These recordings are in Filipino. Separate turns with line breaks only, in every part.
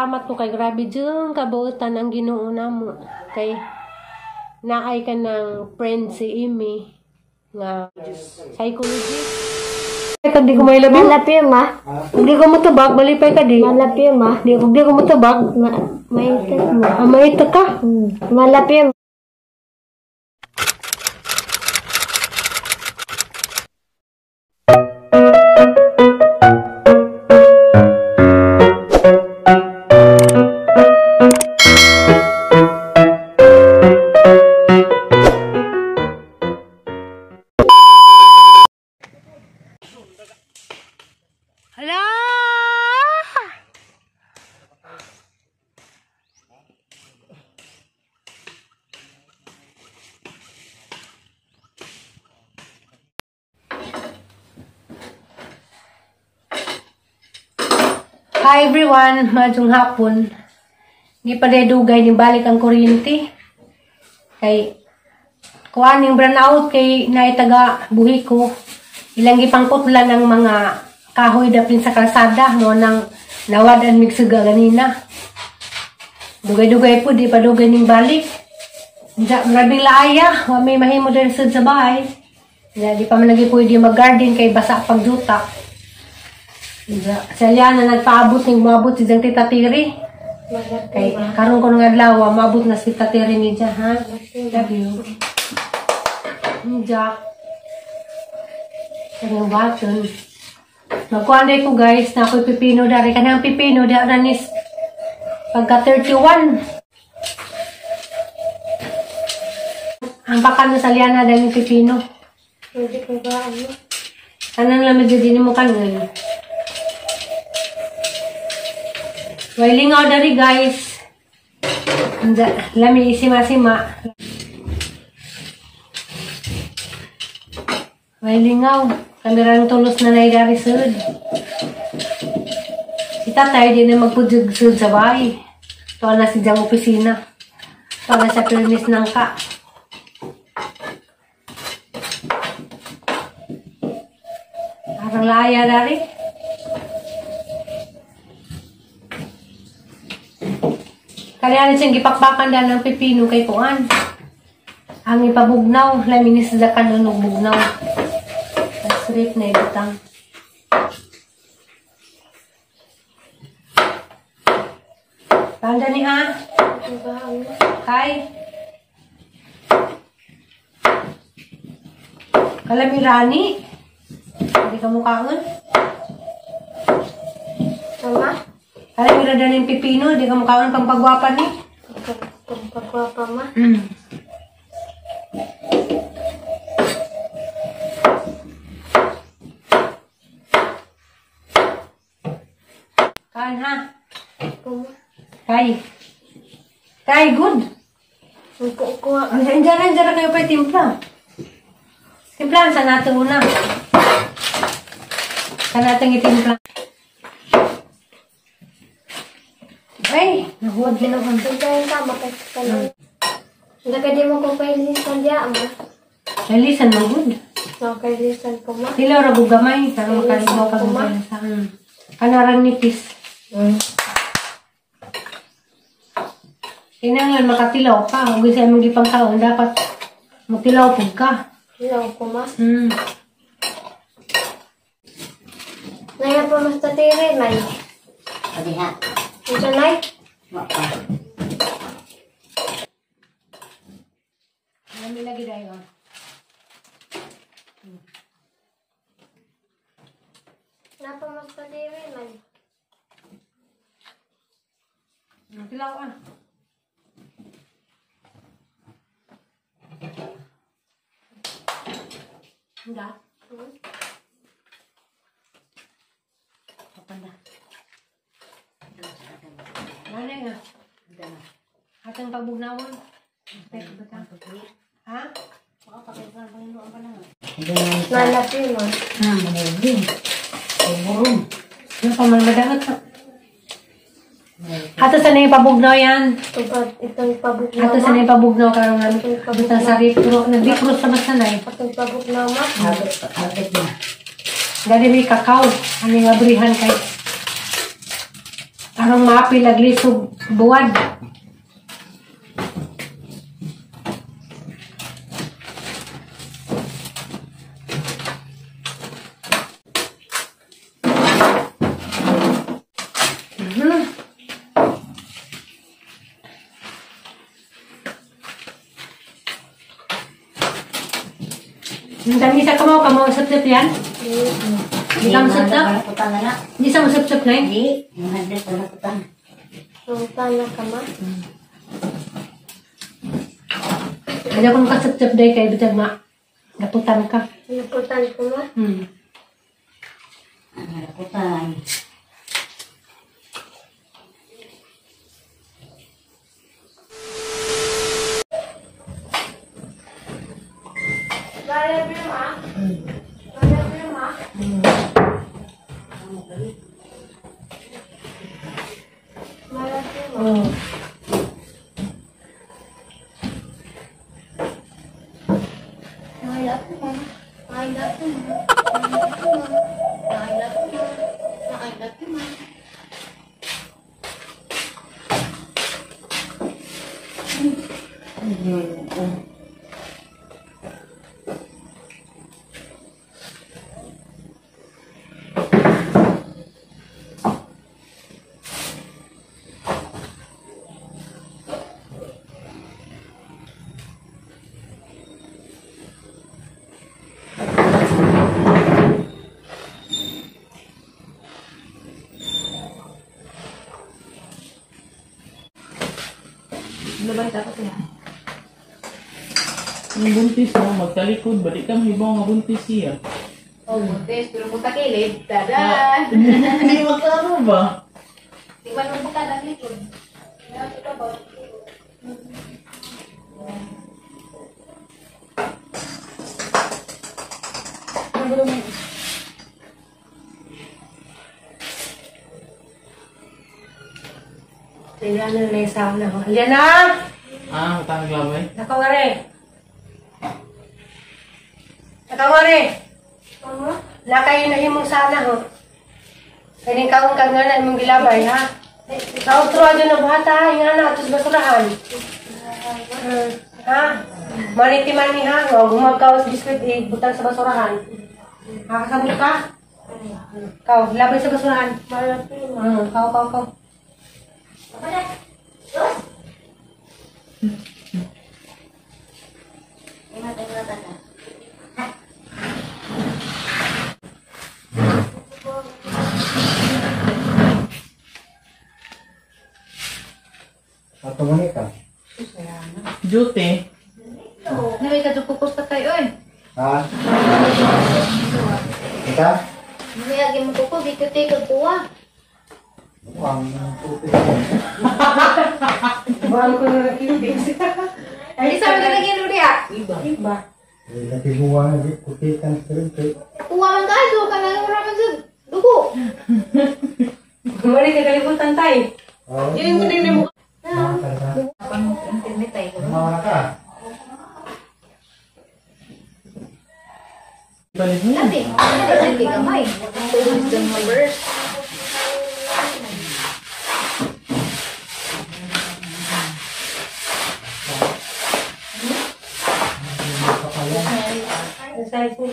Salamat ko kay grabe dyan kabuutan ang Ginoo namo kay naay ka ng friend si Amy nga psychologist. Di ko may labi.
Malapi ma.
Hindi ko matubag, malipay ka di.
Malapi ma.
Di ko matubag.
Maitak mo.
Maitak ka?
Malapi ma.
Hala! Hi everyone, madung hapon. Di pa dugay ni balik ang kuryente. Kay kuan ning brownout kay naitaga buhi ko. Ilang gipangkutlan ng mga kahoy dapin sa kalsada mo nang nawadan migsuga ganina. Dugay-dugay po di pa dugay ning balik. Marabing laaya, wa may mahimo din sa bahay. Di pa man lagi pwede mag-garden kay basa pagjuta. Saya na nagpaabot ning maabot si Tita Tiri. Kay karon ko nga adlaw maabot na si Tita Tiri ni ha. Love you. Jack. Kanyang baton. Magkuanday ko guys na ako'y pipino dari. Kanang pipino di aranis pagka 31. Ang pakan sa liana dahil yung pipino.
Pwede ko ba ano?
Kanang lamig din mo kanang. Wailingaw dari guys. Lami isima-sima. Wailingaw. Kamerang tulos na naidari sud. Si tatay din na magpudjug sud sa bahay. Tuwa na si Jang opisina. Tuwa na sa permis ng ka. Parang laaya dari. Kalian siyang gipakpakan dahil ng pipino kay kuan. Ang ipabugnaw. Laminis sila kanunog bugnaw. Strip na ibutang. Tanda ni ha? Kay? Kalamirani? Hindi ka mukhaan?
Mama?
Kalamira din yung pipino, hindi ka mukhaan pang pagwapan ni?
Pagwapa ma?
Kaan ha? Kay. Kay, good. Diyan kayo pa timpla. Timplahan sa natin una. Sa natin itimpla. Ay, nahuwag ginawan.
Hintayin ka, makikita. Hindi ka di mo kung pailisan diya mo.
Nalisan mo good.
Nakailisan ko ma.
Sila rago gamay. Sana makalimaw ka mo sa kanarang nipis. Kailangan makatilaw ka. Kung gusto mong ipangkaon, dapat magtilaw po ka.
Tilaw ko ma. Naya pa mas tatiri, Nay.
Sabi ha.
Ito, Nay?
Wapa.
Marami lagi dahil.
Napa mas tatiri, Nay?
Tilaw ah. Enggak. Kapanda. Mana ya? Atang pagbugnawan. Ha? Baka pakikilan pa yung apa na.
Nalapi mo.
Manilin. Burung.
Yung pamalmadahat na. Hato sa na yung pabugnaw yan.
Itong pabugnaw
Hato sa na yung pabugnaw karong nabitang sa ripro. Nabipro sa masanay.
Itong pabugnaw ma.
Habit na.
Dali may kakao. Ano yung abrihan kay. Arang maapil aglisog buwad. Ang dami sa kamaw sap-sap yan. Hindi ka masap-sap?
Panakutan na na.
Hindi sa masap-sap na eh.
Hindi. Yung handle panakutan.
Ang panak ka ma.
Kaya kung kasap-sap day kayo, bitag naputan ka.
Naputan ko ma.
Panakutan.
Bala mo ma. Bala mo ma. Bala mo ma. I love you, Mama. I love you, Mama. I love you, Mama. I love you, Mama.
Ano ba dapat yan?
Yung buntis mo, magtalikod, balik ka mahibaw nga buntis siya.
Oh, buntis, pero kung takilid, tada!
Hindi magkano ba?
Di ba nung buka ng likod?
Tingnan na yung sauna ko. Halika na!
Matang glabay.
Nakawari! Nakawari! Lakay na himong sana ho. Kaning kaong kang nga na imong gilabay ha. Kautro adyo na bata, nga na atos basurahan. Ha? Manitiman ni ha, gumagawas biskuit butang sa basurahan. Kakasabot ka? Kau, labay sa basurahan. Kau.
Atau wanita?
Duty.
Nabi ka pupus pa tayo eh.
Ha? Kita?
Hindi lagi mo ko, di ko tikod kuha.
Uang putih.
Buang ko na nakipis.
Di sa mga lagi nung diya.
Iba.
Lagi buang lagi putih kan sering.
Kuha man tayo, kanang raman sa dugo.
Mari ka kalibutan tayo.
Oh.
Yun mo din mo.
Pang internet tayo.
Mana ka?
Balik mo yan.
Dati, hindi gamay. Tulis ng numbers.
Ang size mo.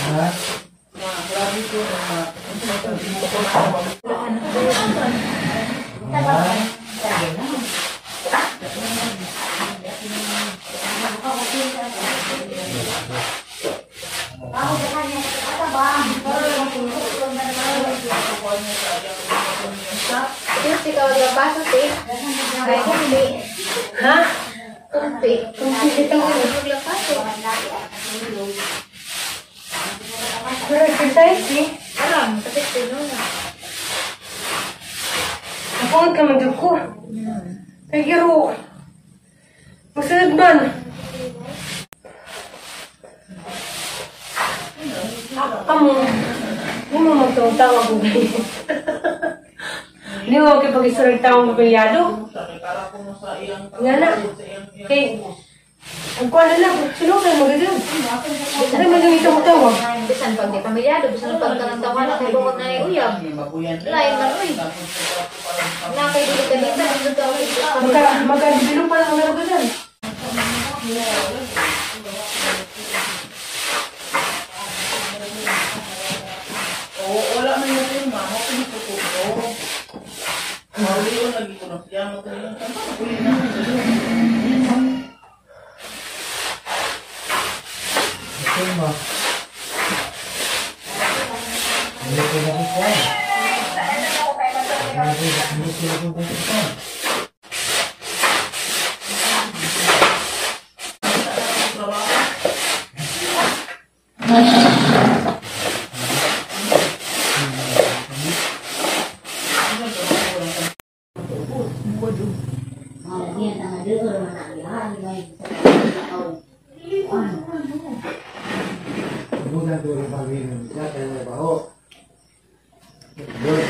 Ha?
Terus ikaw yung baso, te. Ay, kumpi.
Ha?
Kumpi.
Kumpi dito.
Yung baso.
Pero exercise eh.
Alam, kasi tuno na.
Napungod ka man ko. Kay giro. Masunod man. Kamu. Hindi mo magtawag-tawag ko. Hindi mo kayo pag-isurag taong bilyado.
Para ko sa iyang
Nga na. Kay, ang kuha na lang, sino kayo magagawin? Ano man yung itong tawag?
Bisan pag di pamilyado, bisan pag tanang-tawa na kay bukod na yung uyab. Lain man, uy. Nakay dili ka nita, dito daw
Magkabilo pa lang ang narugasan.
Oo, wala man yung film, mama ko dito ko. Mawali ko lagi ko na siya, matuloy ka. Uli na.
Ito ba? Hindi ko na ito. Hindi ko na ito.
Malagyan na nga dito naman ang yahan.
Muna doon ang pag-inom. Diyan tayo may baho. Good.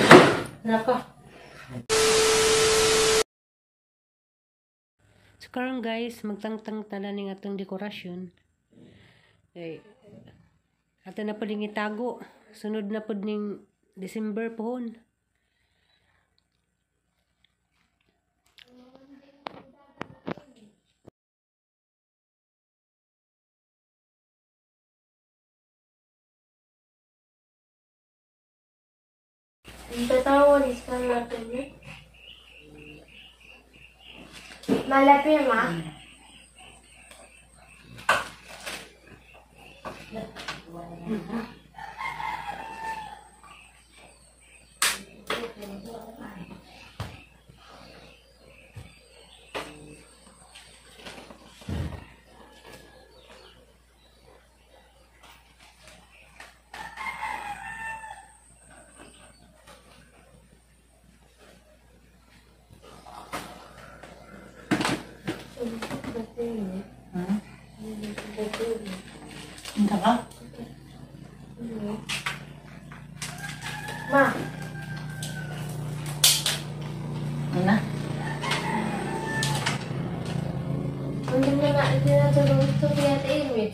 Nako. So karon guys, magtangtang tala ning atong dekorasyon. Eh, ato na pud itago. Sunod na pud ning December pohon.
Tatawa ni sa natin eh. Malapit ma.
Hindi ka?
Ma,
Ano?
hindi na nga hindi na tulong ito kaya Amy.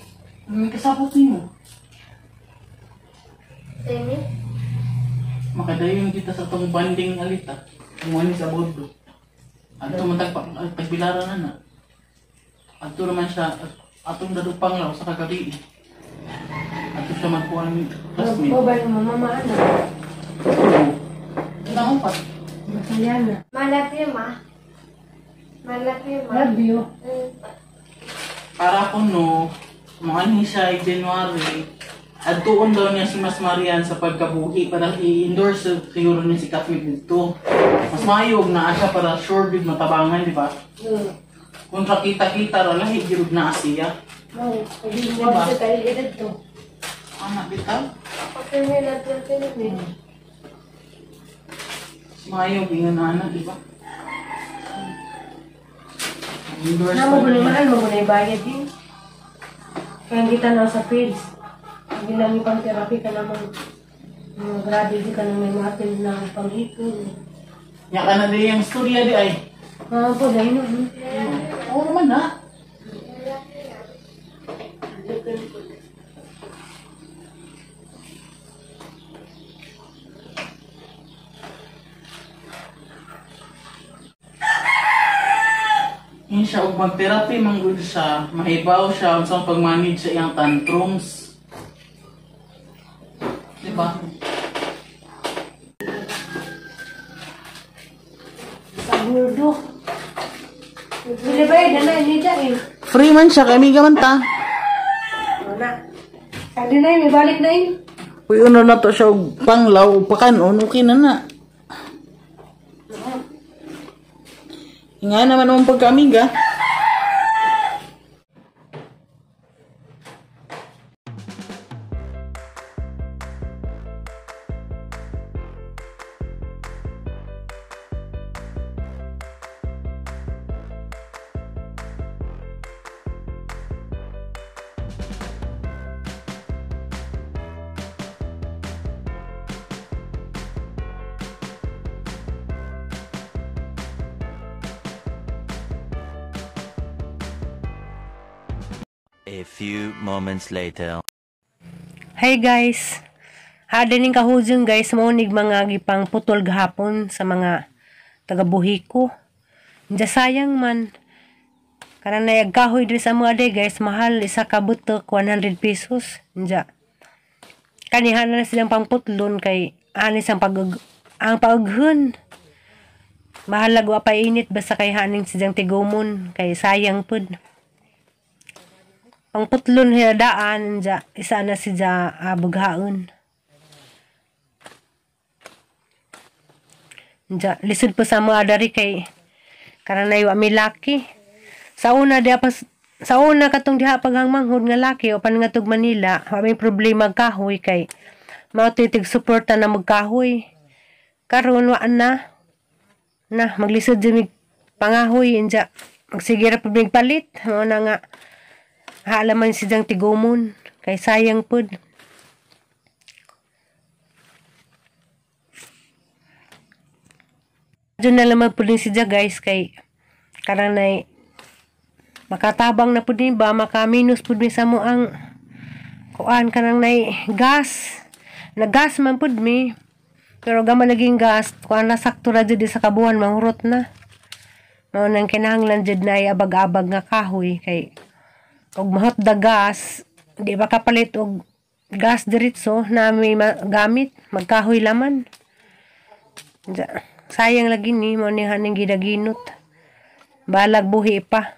May kasapot mo.
Amy?
Makadayon kita sa itong banding alita. Kumuha sa bodo. Ato man tagbilaran na. Ato naman siya, atong dadupang law sa kagabi. Ato siya magkuha ng classmate.
Mobile mo mama ana.
Ilang pa?
Masaya na.
Malapit ma. Malapit ma.
Love you.
Para ko no, maani siya ay January. At tuon daw niya si Mas Marian sa pagkabuhi para i-endorse siguro niya si Katmik dito. Mas mayog na siya para sure big matabangan, di ba? Kung kita-kita ra lahi girud na siya.
Oh, hindi mo ba sa tayo edad to.
Anak bitaw.
Kapag nila natin
Mayog ingon na anak, di ba? Endorse
Namo
pa
guni
rin.
mahal mo guni bayad din. Kaya kita na sa fields. Hindi lang pang therapy ka naman. Grabe di ka na may matin na panghipon.
Nya ka na di yung storya di ay.
Po, dahil no.
Oo naman na. Yun siya, og mag-therapy, manggod siya, mahibaw siya, unsang pag-manage sa iyang tantrums. Diba?
Sa burdo. Sila ba yun? Nanay, hindi dahil.
Free man siya, kami gaman ta.
Wala. Hindi na yun, may balik na yun.
Uy, ano na to siya, og panglaw, pakanon, okay na na. Nga naman ang pagkamiga.
A few moments later.
Hey guys, hada ning kahujeng guys, maunig mga gipang putol gahapon sa mga tagabuhi ko. Diya sayang man. Karang nayag kahoy diri sa mga day guys, mahal isa ka butok 100 pesos. Diya. Kanihan na silang pangputlon kay anis ang pag-aghun. Bahalag wa pa init basta kay haning silang tigumon kay sayang pud. Ang putlon hinadaan, isa na siya bughaon. Lisod po sa mga dari kay karanay wa mi laki. Sa una katong diha paghangmanghod nga laki o pan nga tug Manila, wa may problema kahoy kay mao titig suporta na magkahoy. Karon wa na maglisod jud pangahoy inja. Magsigira pud mig palit, mao na nga haalaman silang tigumon kay sayang pud. Diyan na lamang pud siya guys kay karang nay makatabang na pud ni ba makaminus pud mi sa mo ang kuan karang nay gas. Nagas man pud mi pero gaman naging gas kuan na sakto ra jud sa kabuhan manghurot na. Mao nang kinahanglan jud na abag-abag nga kahoy kay og mahot da gas, di ba kapalit og gas diretso na may gamit, magkahoy laman. Sayang lagi ni, mo ni haning gidaginot. Balag buhi pa.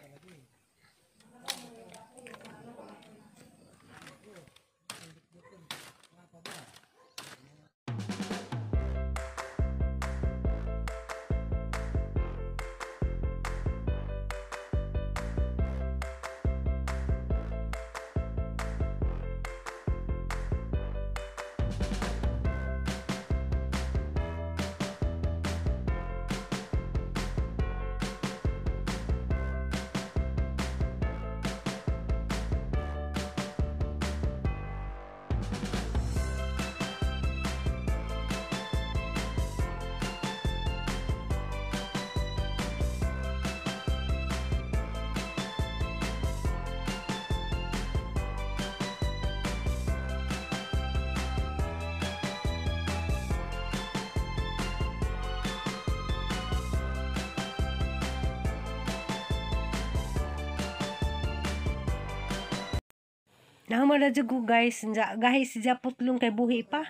Nahamala jud ko guys, gahi siya putlong kay buhi pa.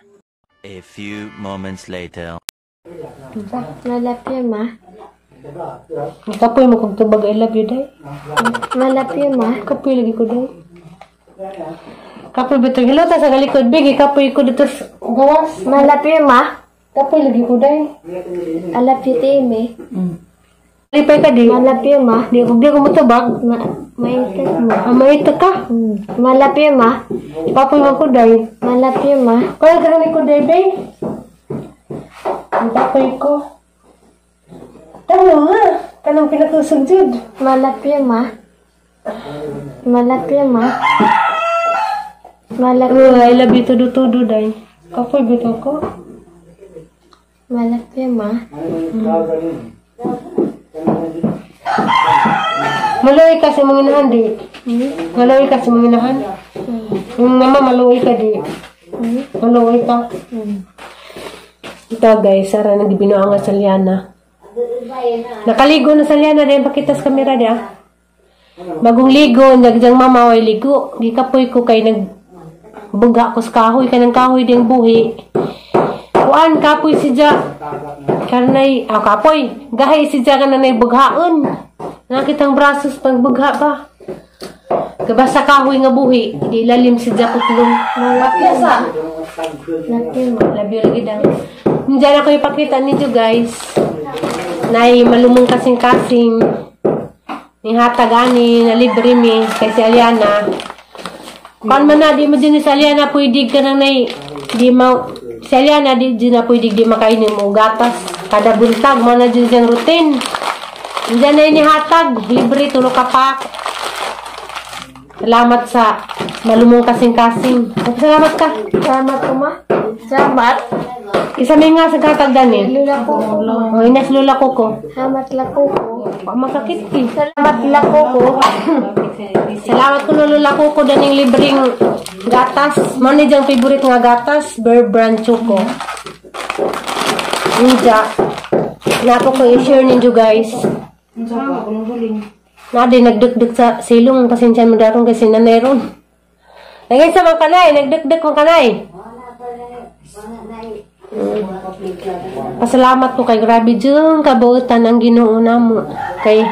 A few moments later.
Malapyo ma.
Kapoy mo kung tubag I love you day.
Malapyo ma.
Kapoy lagi ko day. Kapoy betul hello ta sa galikod bigi kapoy ko dito sa gawas.
Malapyo ma.
Kapoy lagi ko day.
Alapyo teme.
Lipay ka di.
Malapyo ma.
Di ko mo tubag.
Maitak mo.
Maita ka.
Malapyo ma.
Kapoy mo ko day.
Malapyo ma.
Kaya ganun ko day bay. Ang kapoy ko. Tama nga. Kanang pinatusog jud.
Malapyo ma. Malapyo ma. Malapyo.
I love you todo day. Kapoy bito ko.
Malapyo ma.
Maluwi kasi mga inahan di. Maluwi kasi mga inahan. Yung mama maluwi ka di. Maluwi ka. Ito guys, sara nagbinuang nga sa Liana. Nakaligo na sa Liana din pakita sa kamera dia. Bagong ligo, nagjang mama way ligo. Gikapoy ko kay nagbuga ko sa kahoy. Kanang kahoy ding buhi. Kuan kapoy siya. Karnay, kapoy. Gahay siya ka na naibughaon. Nakitang brasos pagbugha ba? Kabasa kahoy nga buhi. Di lalim siya putlong.
Malapyo sa.
Labyo lagi daw. Diyan ako ipakita ninyo guys. Nay malumong kasing-kasing. Ni hatagani na libre mi kay si Aliana. Kan man na di mo din si Aliana pwede ka nang nay di mo si Aliana di na pwede di makainin mo gatas. Kada buntag mo na din siyang routine. Diyan na inihatag. Libre, tulog ka pa. Salamat sa malumong kasing-kasing. Salamat ka.
Salamat ko ma. Salamat.
Isa may nga sa katagdan eh.
Lula ko.
O, inas lula ko ko.
Salamat lako ko.
Makakit eh. Salamat lako ko. Salamat ko lako ko daning libreng gatas. Mao ni jang favorite nga gatas, Bear Brand Choco. Ninja. Napo ko i-share ninyo guys. Nadi nagdugdug sa silong pasensya mo darong kasi naneron. Lagay sa mga kanay, nagdugdug mga kanay. Pasalamat ko kay grabe dyan kabuutan ang Ginoo namo kay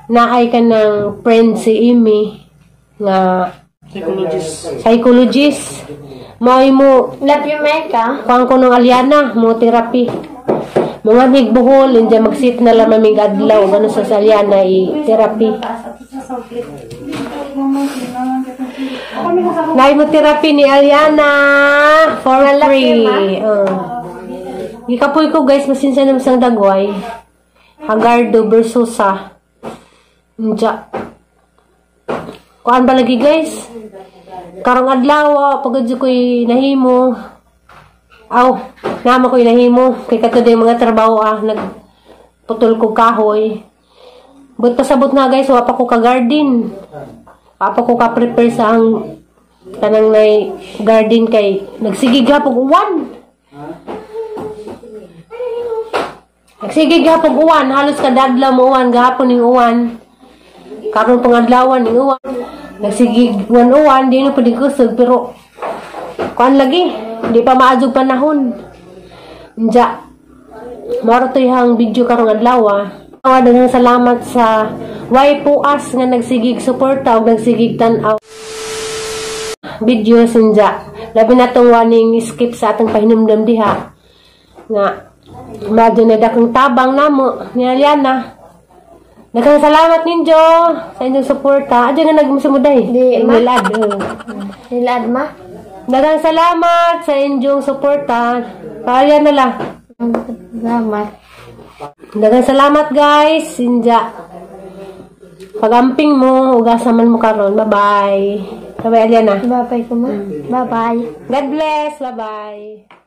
naay ka ng friend si Amy nga psychologist mo
Love you, Mecca.
pang kunong Aliana mo therapy mga higbuhol hindi magsit na lang maming adlaw gano sa Aliana i-therapy naay mo therapy ni Aliana for free. Gikapoy ko guys, masinsa naman sang dagway. Hagardo versus sa Nja. Kuan ba lagi guys? Karong adlaw, pagod ko'y nahimo. Aw, nama ko'y nahimo. Kay katod yung mga trabaho nagputol ko kahoy. But pasabot na guys, wapa ko ka-garden. Wapa ko ka-prepare sa ang kanang nay garden kay nagsigig hapog uwan. Nagsigig hapog uwan, halos kada adlaw mo uwan, gahapon ning uwan. Karon pangadlawan ning uwan. Nagsigig uwan, di na pwede kusog pero kuan lagi, di pa maadjog panahon. Nja. Maro to yung video karong adlaw. Daghang salamat sa way puas nga nagsigig suporta o nagsigig tan-aw video sinja. Labi na tong waning skip sa atong pahinumdum diha. Nga medyo na dakong tabang namo ni Aliana. Daghang salamat ninyo sa inyong suporta. Adyo nga nagmusumuday. Nilad.
Nilad ma.
Daghang salamat sa inyong suporta. Aliana lang.
Salamat.
Daghang salamat guys. Sinja. Pagamping mo, ugasaman mo karon. Bye-bye. Bye-bye, Aliana.
Bye-bye ko ma. Bye-bye.
God bless. Bye-bye.